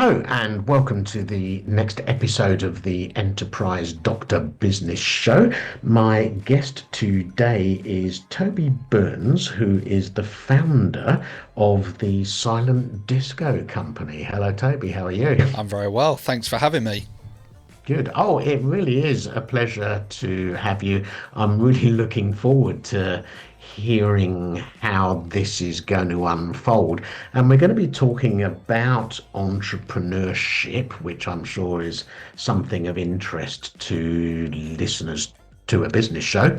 Hello, and welcome to the next episode of the Enterprise Doctor Business Show. My guest today is Toby Burns, who is the founder of the Silent Disco Company. Hello, Toby, how are you? I'm very well. Thanks for having me. Good. Oh, it really is a pleasure to have you. I'm really looking forward to hearing how this is going to unfold. And we're going to be talking about entrepreneurship, which I'm sure is something of interest to listeners to a business show.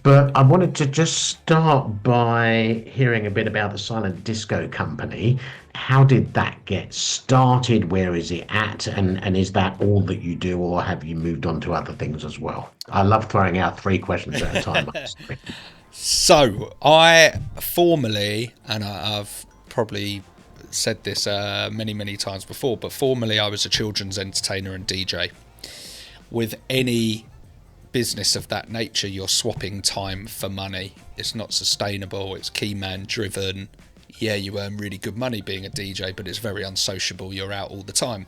But I wanted to just start by hearing a bit about the Silent Disco Company. How did that get started? Where is it at? And is that all that you do, or have you moved on to other things as well? I love throwing out three questions at a time. So, I formerly, and I've probably said this many, many times before, but formerly I was a children's entertainer and DJ. With any business of that nature, you're swapping time for money. It's not sustainable. It's key man driven. Yeah, you earn really good money being a DJ, but it's very unsociable. You're out all the time.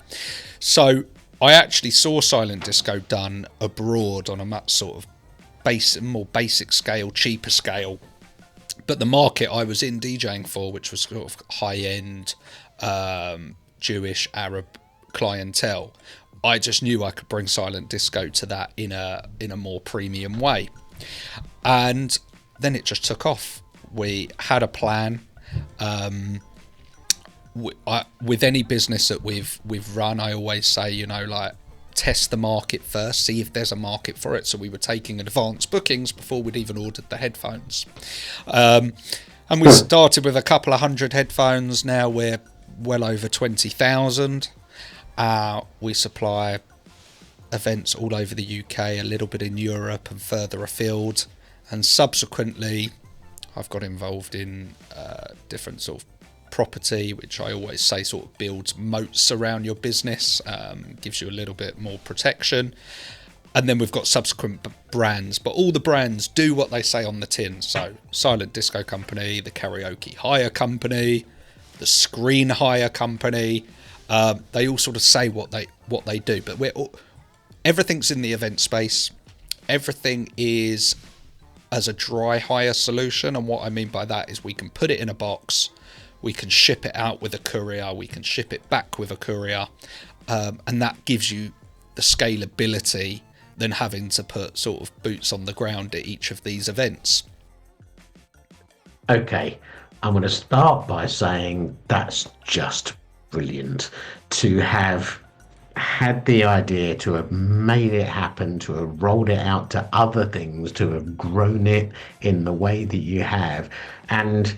So I actually saw silent disco done abroad on a much sort of more basic scale, cheaper scale. But the market I was in DJing for, which was sort of high end Jewish Arab clientele, I just knew I could bring silent disco to that in a more premium way. And then it just took off. We had a plan. With any business that we've run, I always say, like, test the market first, see if there's a market for it. So we were taking advanced bookings before we'd even ordered the headphones. And we started with a couple of hundred headphones. Now we're well over 20,000. We supply events all over the UK, a little bit in Europe and further afield. And subsequently, I've got involved in different sort of property, which I always say sort of builds moats around your business, gives you a little bit more protection. And then we've got subsequent brands, but all the brands do what they say on the tin. So Silent Disco Company, the Karaoke Hire Company, the Screen Hire Company, they all sort of say what they do. But everything's in the event space. Everything is as a dry hire solution, and what I mean by that is we can put it in a box, we can ship it out with a courier, we can ship it back with a courier, and that gives you the scalability than having to put sort of boots on the ground at each of these events. Okay, I'm going to start by saying that's just brilliant to have had the idea, to have made it happen, to have rolled it out to other things, to have grown it in the way that you have. And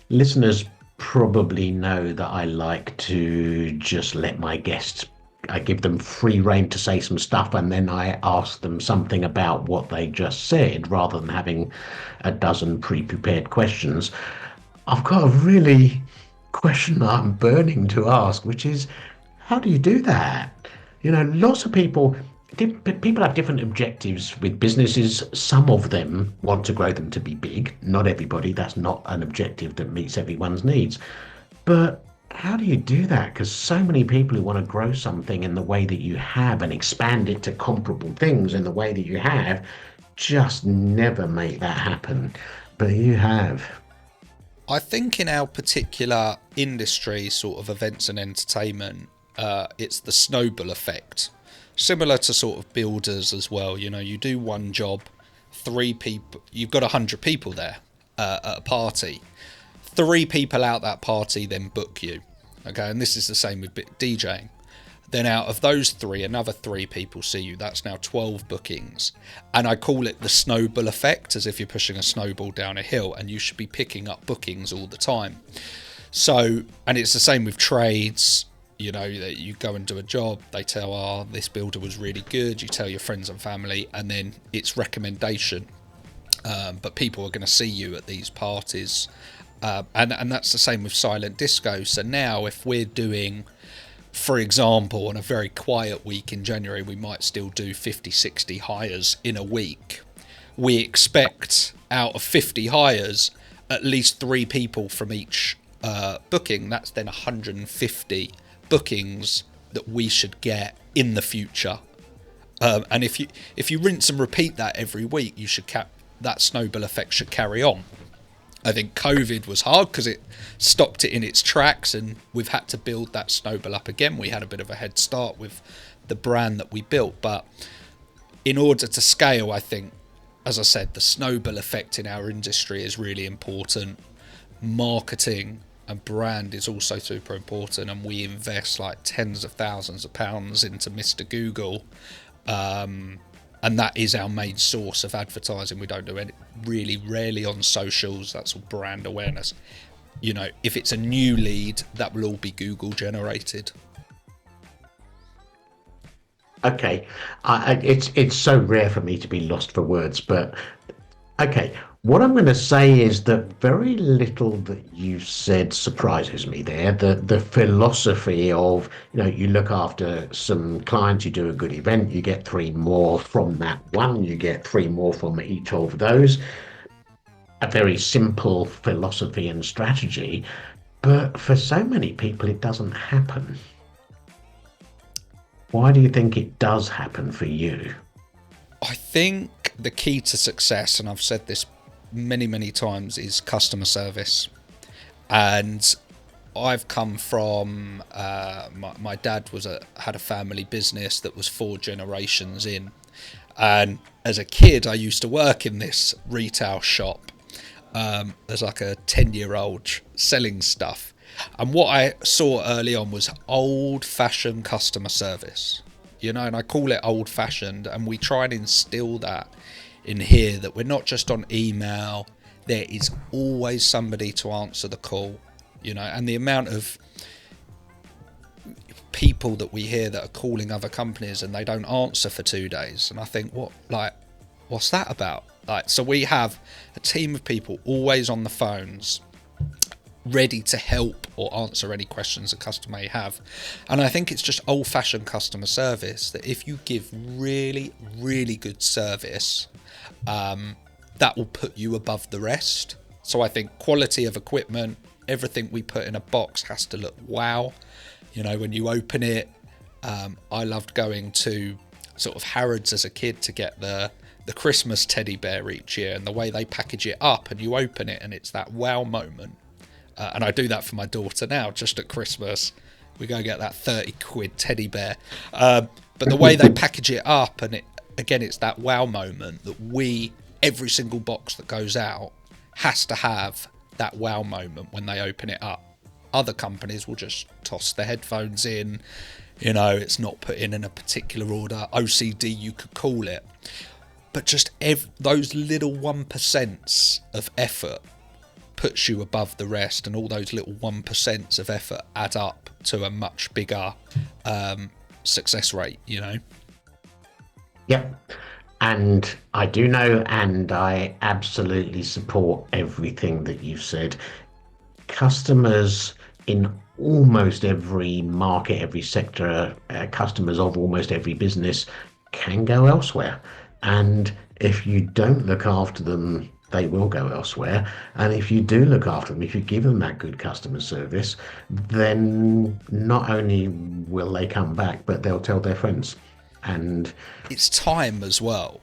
listeners probably know that I like to just let my guests, I give them free rein to say some stuff, and then I ask them something about what they just said rather than having a dozen pre-prepared questions. I've got a really question that I'm burning to ask, which is, how do you do that? Lots of people have different objectives with businesses. Some of them want to grow them to be big. Not everybody. That's not an objective that meets everyone's needs. But how do you do that? Because so many people who want to grow something in the way that you have and expand it to comparable things in the way that you have just never make that happen. But you have. I think in our particular industry, sort of events and entertainment, it's the snowball effect. Similar to sort of builders as well. You do one job, 3 people, you've got 100 people there at a party. 3 people out that party then book you. Okay, and this is the same with DJing. Then out of those 3, another 3 people see you. That's now 12 bookings. And I call it the snowball effect, as if you're pushing a snowball down a hill, and you should be picking up bookings all the time. So, and it's the same with trades. That you go and do a job, they tell, this builder was really good. You tell your friends and family, and then it's recommendation. But people are going to see you at these parties. And that's the same with silent disco. So now if we're doing, for example, on a very quiet week in January, we might still do 50, 60 hires in a week. We expect out of 50 hires, at least 3 people from each booking. That's then 150 bookings that we should get in the future. And if you rinse and repeat that every week, you should that snowball effect should carry on. I think COVID was hard because it stopped it in its tracks, and we've had to build that snowball up again. We had a bit of a head start with the brand that we built, but in order to scale, I think, as I said, the snowball effect in our industry is really important. Marketing and brand is also super important, and we invest like tens of thousands of pounds into Mr. Google, and that is our main source of advertising. We don't do any, really rarely on socials. That's all brand awareness. You know, if it's a new lead, that will all be Google generated. Okay, it's so rare for me to be lost for words, but okay. What I'm going to say is that very little that you said surprises me there. The philosophy of, you look after some clients, you do a good event, you get three more from that one, you get three more from each of those. A very simple philosophy and strategy, but for so many people, it doesn't happen. Why do you think it does happen for you? I think the key to success, and I've said this many times, is customer service. And I've come from my dad had a family business that was 4 generations in, and as a kid I used to work in this retail shop as like a 10-year-old selling stuff, and what I saw early on was old-fashioned customer service, and I call it old-fashioned, and we try and instill that in here, that we're not just on email. There is always somebody to answer the call, and the amount of people that we hear that are calling other companies and they don't answer for 2 days, and I think, what's that about? So we have a team of people always on the phones, ready to help or answer any questions a customer may have. And I think it's just old-fashioned customer service, that if you give really, really good service, that will put you above the rest. So I think quality of equipment, everything we put in a box has to look wow. When you open it, I loved going to sort of Harrods as a kid to get the Christmas teddy bear each year, and the way they package it up and you open it and it's that wow moment. And I do that for my daughter now, just at Christmas. We go get that 30 quid teddy bear. But the way they package it up, and it's that wow moment that every single box that goes out has to have that wow moment when they open it up. Other companies will just toss the headphones in, it's not put in a particular order, OCD you could call it. But just those little 1% of effort puts you above the rest, and all those little 1% of effort add up to a much bigger success rate, Yep. And I do know, and I absolutely support everything that you've said. Customers in almost every market, every sector, customers of almost every business can go elsewhere. And if you don't look after them, they will go elsewhere. And if you do look after them, if you give them that good customer service, then not only will they come back, but they'll tell their friends. And it's time as well.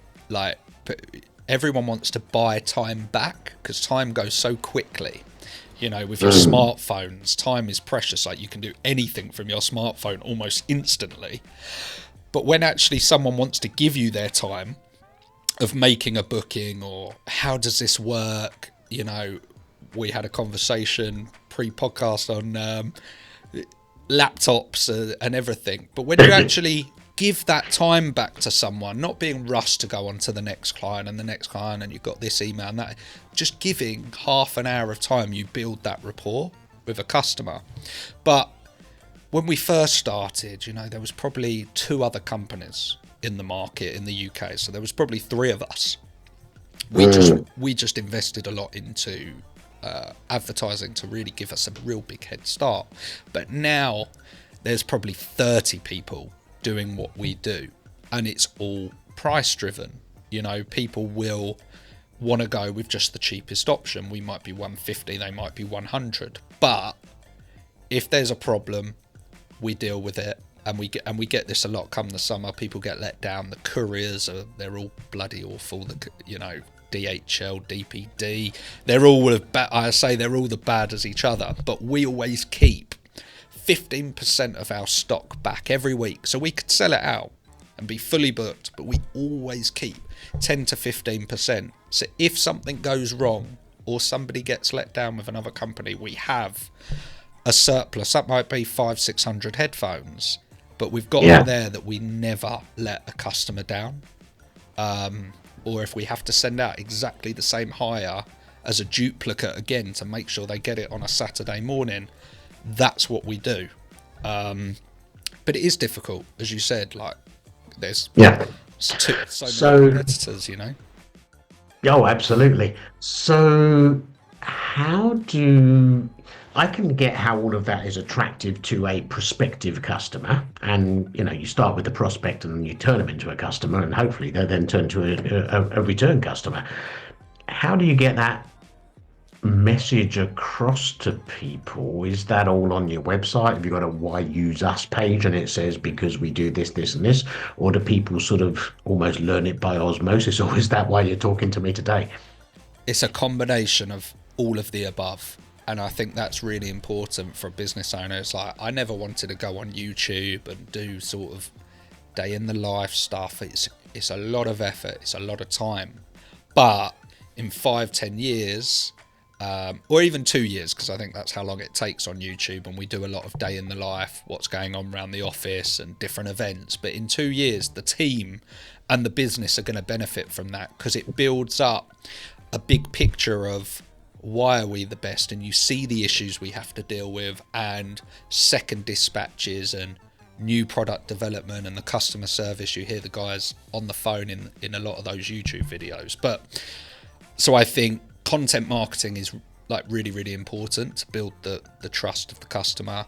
Everyone wants to buy time back because time goes so quickly. With your smartphones, time is precious. You can do anything from your smartphone almost instantly. But when actually someone wants to give you their time of making a booking, or how does this work? We had a conversation pre-podcast on laptops and everything. But when you actually give that time back to someone, not being rushed to go on to the next client and the next client, and you've got this email and that, just giving half an hour of time, you build that rapport with a customer. But when we first started, there was probably 2 other companies in the market in the UK, so there was probably 3 of us. We just invested a lot into advertising to really give us a real big head start. But now there's probably 30 people doing what we do, and it's all price driven. People will want to go with just the cheapest option. We might be 150, they might be 100, but if there's a problem, we deal with it. And we get this a lot come the summer. People get let down. The couriers they're all bloody awful. DHL, DPD, they're all they're all the bad as each other. But we always keep 15% of our stock back every week, so we could sell it out and be fully booked. But we always keep 10 to 15%. So if something goes wrong or somebody gets let down with another company, we have a surplus. That might be 500-600 headphones. But we've got them there that we never let a customer down. Or if we have to send out exactly the same hire as a duplicate again to make sure they get it on a Saturday morning, that's what we do. But it is difficult, as you said. Like there's so many competitors, you know. Oh, absolutely. So I can get how all of that is attractive to a prospective customer, and you start with the prospect and you turn them into a customer, and hopefully they then turn to a return customer. How do you get that message across to people? Is that all on your website? Have you got a why use us page and it says because we do this, this and this? Or do people sort of almost learn it by osmosis? Or is that why you're talking to me today? It's a combination of all of the above. And I think that's really important for a business owner. It's like, I never wanted to go on YouTube and do sort of day in the life stuff. It's a lot of effort. It's a lot of time. But in 5-10 years, or even 2 years, because I think that's how long it takes on YouTube, and we do a lot of day in the life, what's going on around the office and different events. But in 2 years, the team and the business are going to benefit from that, because it builds up a big picture of why are we the best, and you see the issues we have to deal with, and second dispatches and new product development and the customer service. You hear the guys on the phone in a lot of those YouTube videos. But so I think content marketing is like really, really important to build the trust of the customer.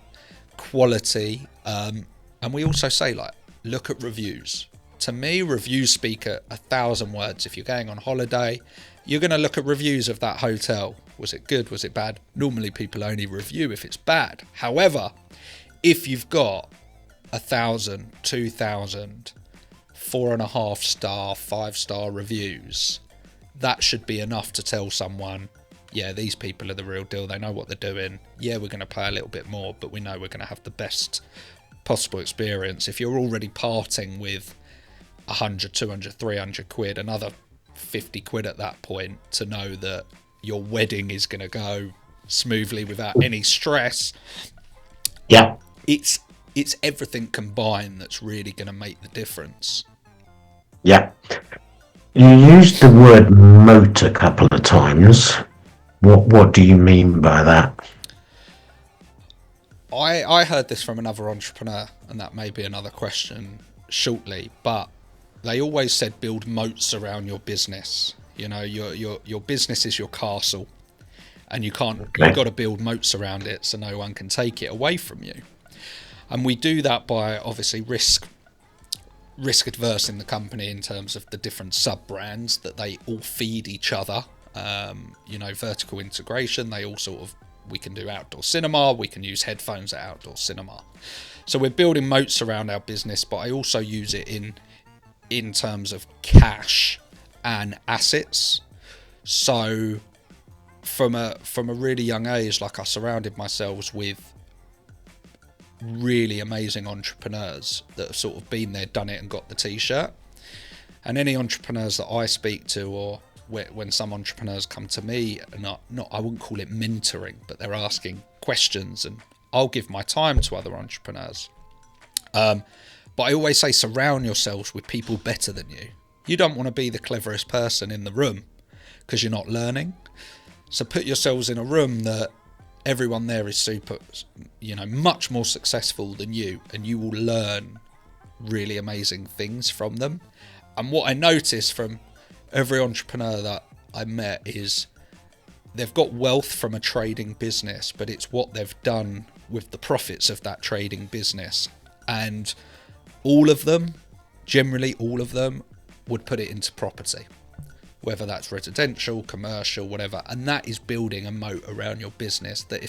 Quality, and we also say, like, look at reviews. To me, reviews speak 1,000 words. If you're going on holiday, you're going to look at reviews of that hotel. Was it good? Was it bad? Normally people only review if it's bad. However, if you've got 1,000, 2,000, 4.5 star, 5-star reviews, that should be enough to tell someone, yeah, these people are the real deal. They know what they're doing. Yeah, we're going to pay a little bit more, but we know we're going to have the best possible experience. If you're already parting with 100, 200, 300 quid, another 50 quid at that point to know that your wedding is going to go smoothly without any stress. Yeah. It's everything combined that's really going to make the difference. Yeah. You used the word moat a couple of times. What do you mean by that? I heard this from another entrepreneur, and that may be another question shortly, but they always said build moats around your business. You know, your business is your castle, and you've got to build moats around it so no one can take it away from you. And we do that by obviously risk adverse in the company in terms of the different sub brands that they all feed each other. Vertical integration. They all we can do outdoor cinema. We can use headphones at outdoor cinema. So we're building moats around our business, but I also use it in terms of cash and assets. So from a really young age, like, I surrounded myself with really amazing entrepreneurs that have sort of been there, done it, and got the t-shirt. And any entrepreneurs that I speak to, or when some entrepreneurs come to me, I wouldn't call it mentoring, but they're asking questions, and I'll give my time to other entrepreneurs. But I always say, surround yourselves with people better than you. You don't want to be the cleverest person in the room because you're not learning. So put yourselves in a room that everyone there is super, much more successful than you, and you will learn really amazing things from them. And what I noticed from every entrepreneur that I met is they've got wealth from a trading business, but it's what they've done with the profits of that trading business. And generally all of them would put it into property, whether that's residential, commercial, whatever. And that is building a moat around your business, that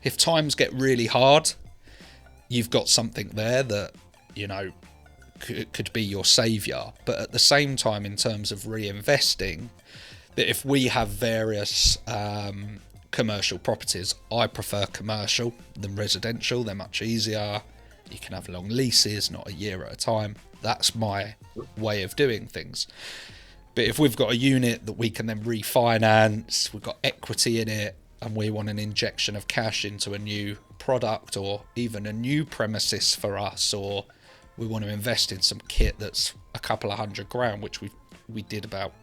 if times get really hard, you've got something there that, you know, could be your savior. But at the same time, in terms of reinvesting, that if we have various commercial properties, I prefer commercial than residential. They're much easier. You can have long leases, not a year at a time. That's my way of doing things. But if we've got a unit that we can then refinance, we've got equity in it, and we want an injection of cash into a new product or even a new premises for us, or we want to invest in some kit that's a couple of $100,000, which we did about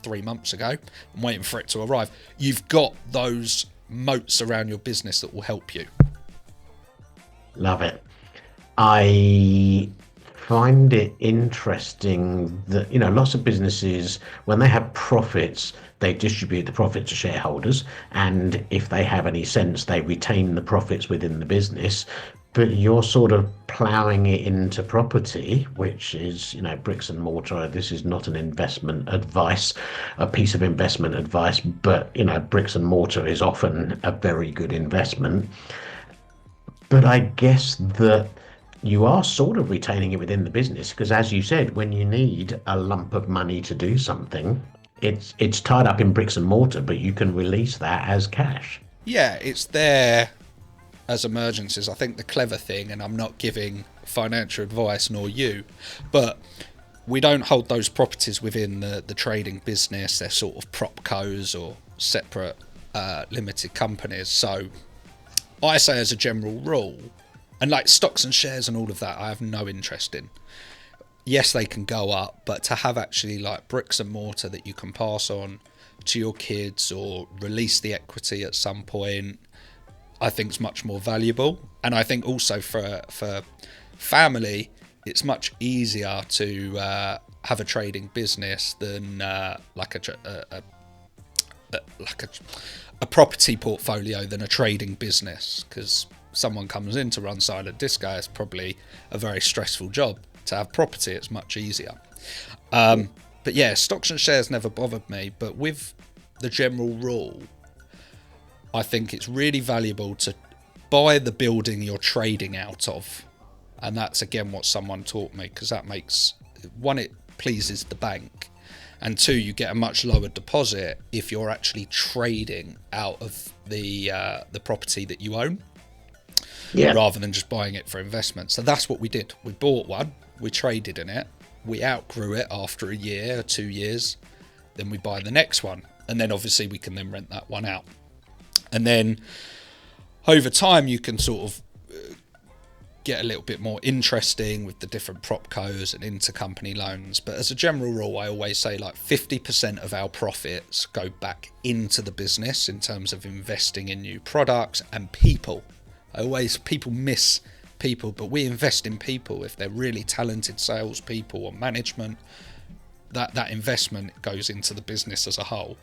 3 months ago, I'm waiting for it to arrive. You've got those moats around your business that will help you. Love it. I find it interesting that, you know, lots of businesses, when they have profits, they distribute the profit to shareholders, and if they have any sense, they retain the profits within the business. But you're sort of ploughing it into property, which is, you know, bricks and mortar. This is not an investment advice, a piece of investment advice, but, you know, bricks and mortar is often a very good investment. But I guess that you are sort of retaining it within the business, because as you said, when you need a lump of money to do something, it's tied up in bricks and mortar, but you can release that as cash. Yeah, it's there as emergencies. I think the clever thing, and I'm not giving financial advice nor you, but we don't hold those properties within the trading business. They're sort of propcos or separate limited companies. So I say, as a general rule, and like stocks and shares and all of that, I have no interest in. Yes, they can go up, but to have actually like bricks and mortar that you can pass on to your kids or release the equity at some point, I think is much more valuable. And I think also for family, it's much easier to have a trading business than like a property portfolio than a trading business, because someone comes in to run silent disco, it's probably a very stressful job. To have property, it's much easier. But yeah, stocks and shares never bothered me, but with the general rule, I think it's really valuable to buy the building you're trading out of. And that's again what someone taught me, because that makes, one, it pleases the bank, and two, you get a much lower deposit if you're actually trading out of the property that you own, rather than just buying it for investment. So that's what we did. We bought one, we traded in it, we outgrew it after a year or 2 years, then we buy the next one, and then obviously we can then rent that one out. And then over time you can sort of get a little bit more interesting with the different propcos and intercompany loans. But as a general rule, I always say like 50% of our profits go back into the business in terms of investing in new products and people. People miss people, but we invest in people. If they're really talented salespeople or management, that investment goes into the business as a whole.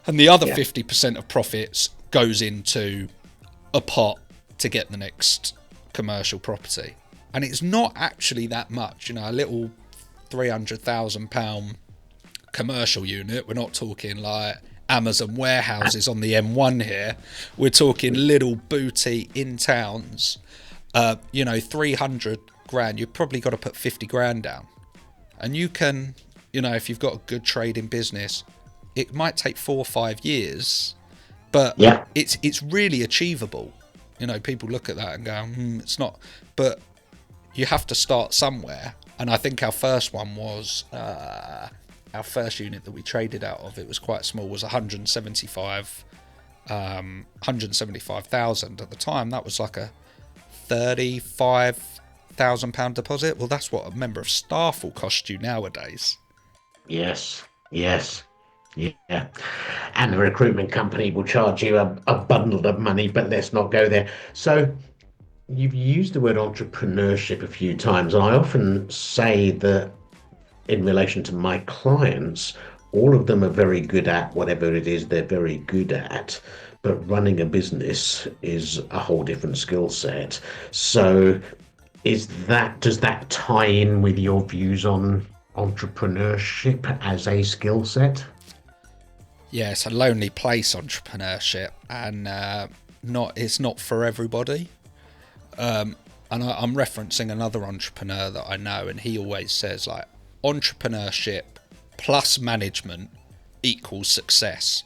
And the other 50% of profits goes into a pot to get the next commercial property. And it's not actually that much, you know, a little £300,000 commercial unit. We're not talking like Amazon warehouses on the M1 here. We're talking little boutique in towns. 300 grand, you've probably got to put 50 grand down. And you can, you know, if you've got a good trading business, it might take 4 or 5 years, but it's really achievable. You know, people look at that and go, it's not, but you have to start somewhere. And I think our first one was, our first unit that we traded out of, it was quite small, was 175,000 at the time. That was like a £35,000 deposit. Well, that's what a member of staff will cost you nowadays. Yes. Yeah. And the recruitment company will charge you a bundle of money, but let's not go there. So you've used the word entrepreneurship a few times, and I often say that in relation to my clients, all of them are very good at whatever it is they're very good at, but running a business is a whole different skill set. So does that tie in with your views on entrepreneurship as a skill set? Yeah, it's a lonely place, entrepreneurship, and it's not for everybody. and I'm referencing another entrepreneur that I know, and he always says like entrepreneurship plus management equals success.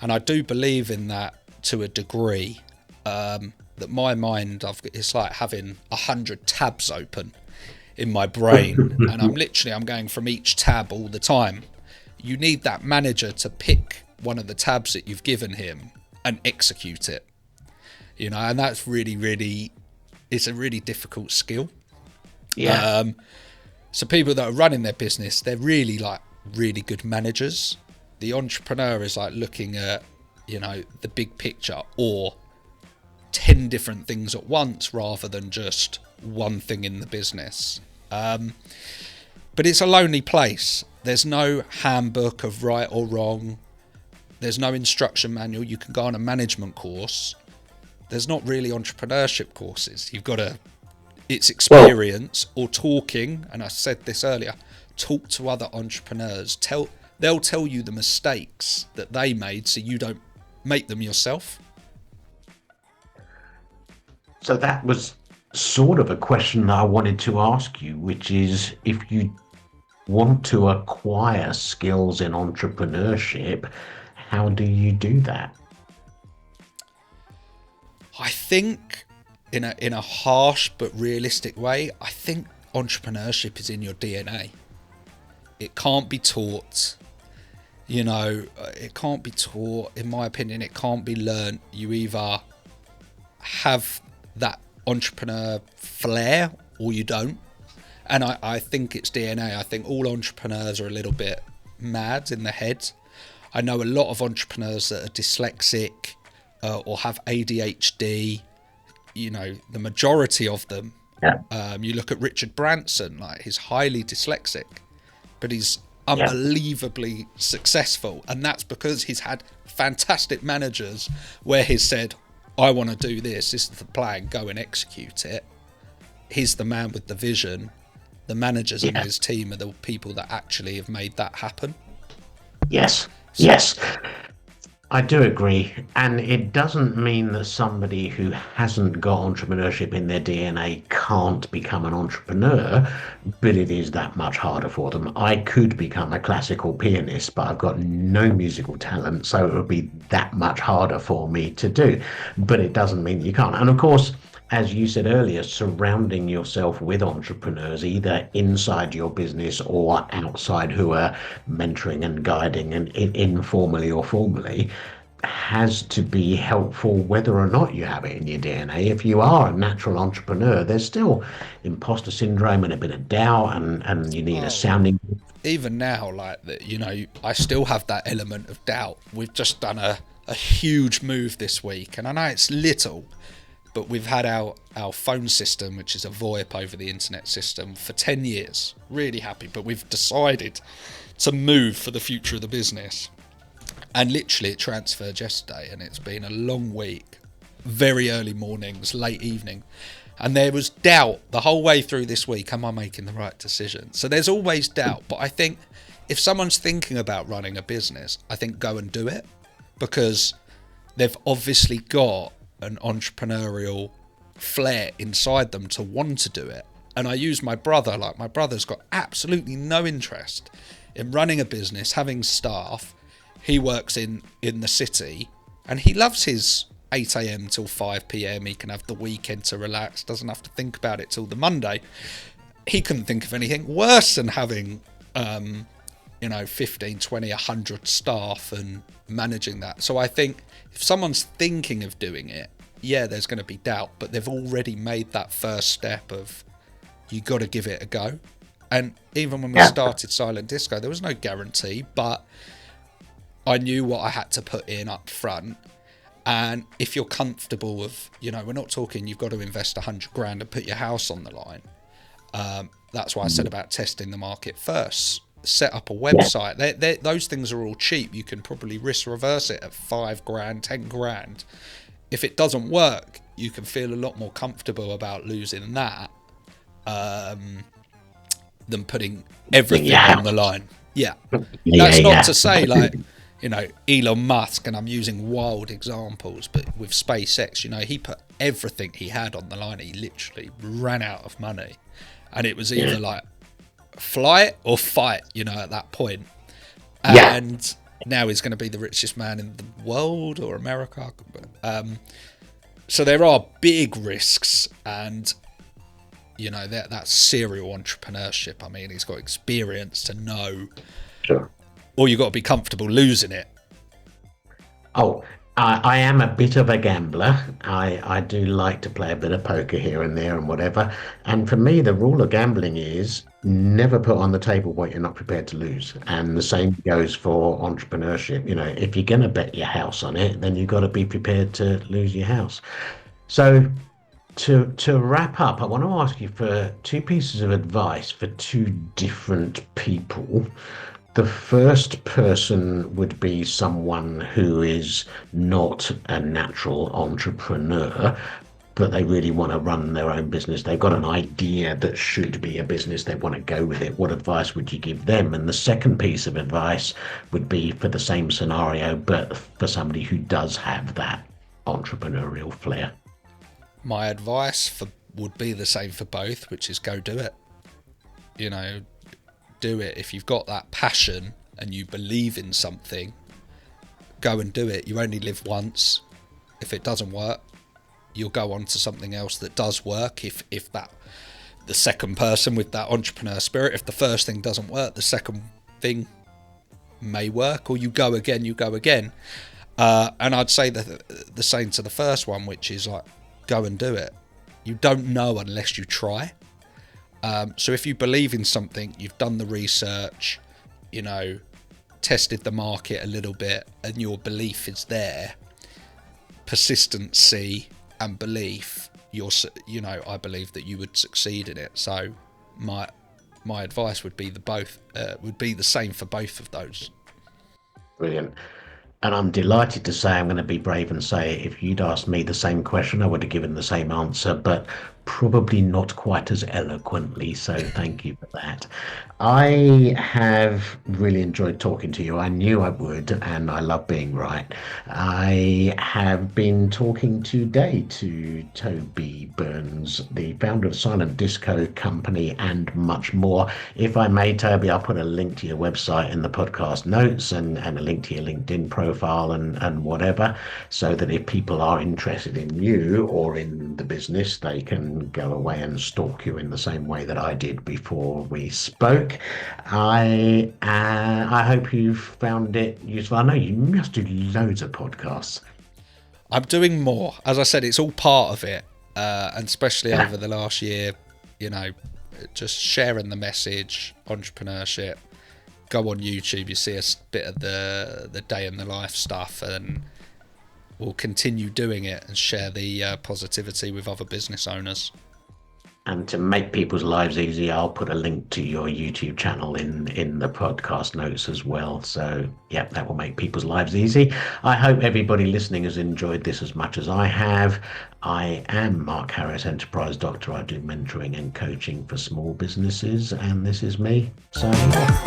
And I do believe in that to a degree. That my mind, it's like having 100 tabs open in my brain, and I'm going from each tab all the time. You need that manager to pick one of the tabs that you've given him and execute it, and that's really, it's a really difficult skill. Yeah. So people that are running their business, they're really good managers. The entrepreneur is like looking at, the big picture, or 10 different things at once rather than just one thing in the business. But it's a lonely place. There's no handbook of right or wrong. There's no instruction manual. You can go on a management course. There's not really entrepreneurship courses. It's experience or talking. And I said this earlier, talk to other entrepreneurs. They'll tell you the mistakes that they made so you don't make them yourself. So that was sort of a question that I wanted to ask you, which is, if you want to acquire skills in entrepreneurship, how do you do that? I think in a harsh but realistic way, I think entrepreneurship is in your DNA. It can't be taught. It can't be taught. In my opinion, it can't be learned. You either have that entrepreneur flair or you don't. And I think it's DNA. I think all entrepreneurs are a little bit mad in the head. I know a lot of entrepreneurs that are dyslexic or have ADHD. The majority of them. Yeah. You look at Richard Branson, like he's highly dyslexic, but he's unbelievably successful. And that's because he's had fantastic managers where he's said, I want to do this is the plan, go and execute it. He's the man with the vision. The managers in his team are the people that actually have made that happen. Yes. I do agree. And it doesn't mean that somebody who hasn't got entrepreneurship in their DNA can't become an entrepreneur, but it is that much harder for them. I could become a classical pianist, but I've got no musical talent, so it would be that much harder for me to do. But it doesn't mean that you can't. And of course, as you said earlier, surrounding yourself with entrepreneurs, either inside your business or outside, who are mentoring and guiding, and informally or formally, has to be helpful whether or not you have it in your DNA. If you are a natural entrepreneur, there's still imposter syndrome and a bit of doubt, and you need a sounding. Even now, I still have that element of doubt. We've just done a huge move this week, and I know it's little, but we've had our phone system, which is a VoIP over the internet system, for 10 years. Really happy, but we've decided to move for the future of the business. And literally it transferred yesterday, and it's been a long week, very early mornings, late evening. And there was doubt the whole way through this week. Am I making the right decision? So there's always doubt. But I think if someone's thinking about running a business, I think go and do it, because they've obviously got an entrepreneurial flair inside them to want to do it. And I use my brother. My brother's got absolutely no interest in running a business, having staff. He works in the city, and he loves his 8 a.m. till 5 p.m. He can have the weekend to relax, doesn't have to think about it till the Monday. He couldn't think of anything worse than having 15, 20, 100 staff and managing that. So I think if someone's thinking of doing it, there's going to be doubt, but they've already made that first step of, you got to give it a go. And even when we started Silent Disco, there was no guarantee, but I knew what I had to put in up front. And if you're comfortable with, we're not talking you've got to invest 100 grand and put your house on the line. That's why I said about testing the market first. Set up a website. Those things are all cheap. You can probably risk reverse it at 5 grand, 10 grand. If it doesn't work, you can feel a lot more comfortable about losing that than putting everything on the line. That's not to say You know, Elon Musk, and I'm using wild examples, but with SpaceX, you know, he put everything he had on the line. He literally ran out of money, and it was either like fly or fight, you know, at that point. And now he's going to be the richest man in the world, or America. So there are big risks, and you know, that's serial entrepreneurship. I mean, he's got experience to know. Sure. Or you've got to be comfortable losing it. Oh, I am a bit of a gambler. I do like to play a bit of poker here and there and whatever. And for me, the rule of gambling is never put on the table what you're not prepared to lose. And the same goes for entrepreneurship. You know, if you're going to bet your house on it, then you've got to be prepared to lose your house. So to wrap up, I want to ask you for two pieces of advice for two different people. The first person would be someone who is not a natural entrepreneur, but they really want to run their own business. They've got an idea that should be a business. They want to go with it. What advice would you give them? And the second piece of advice would be for the same scenario, but for somebody who does have that entrepreneurial flair. My advice would be the same for both, which is go do it. You know, do it. If you've got that passion and you believe in something, go and do it. You only live once. If it doesn't work, you'll go on to something else that does work. If that, the second person with that entrepreneur spirit, if the first thing doesn't work, the second thing may work, or you go again. And I'd say the same to the first one, which is like, go and do it. You don't know unless you try. So if you believe in something, you've done the research, you know, tested the market a little bit, and your belief is there, persistency and belief, I believe that you would succeed in it. So my advice would be the same for both of those. Brilliant. And I'm delighted to say I'm going to be brave and say if you'd asked me the same question, I would have given the same answer, but probably not quite as eloquently. So thank you for that. I have really enjoyed talking to you. I knew I would, and I love being right. I have been talking today to Toby Burns, the founder of Silent Disco Company, and much more. If I may, Toby, I'll put a link to your website in the podcast notes and a link to your LinkedIn profile and whatever, so that if people are interested in you or in the business, they can go away and stalk you in the same way that I did before we spoke. I hope you've found it useful. I know you must do loads of podcasts. I'm doing more. As I said, it's all part of it, and especially over the last year, you know, just sharing the message, entrepreneurship. Go on YouTube, you see a bit of the day in the life stuff, and we'll continue doing it and share the positivity with other business owners. And to make people's lives easy, I'll put a link to your YouTube channel in the podcast notes as well. So, yeah, that will make people's lives easy. I hope everybody listening has enjoyed this as much as I have. I am Mark Harris, Enterprise Doctor. I do mentoring and coaching for small businesses. And this is me signing off.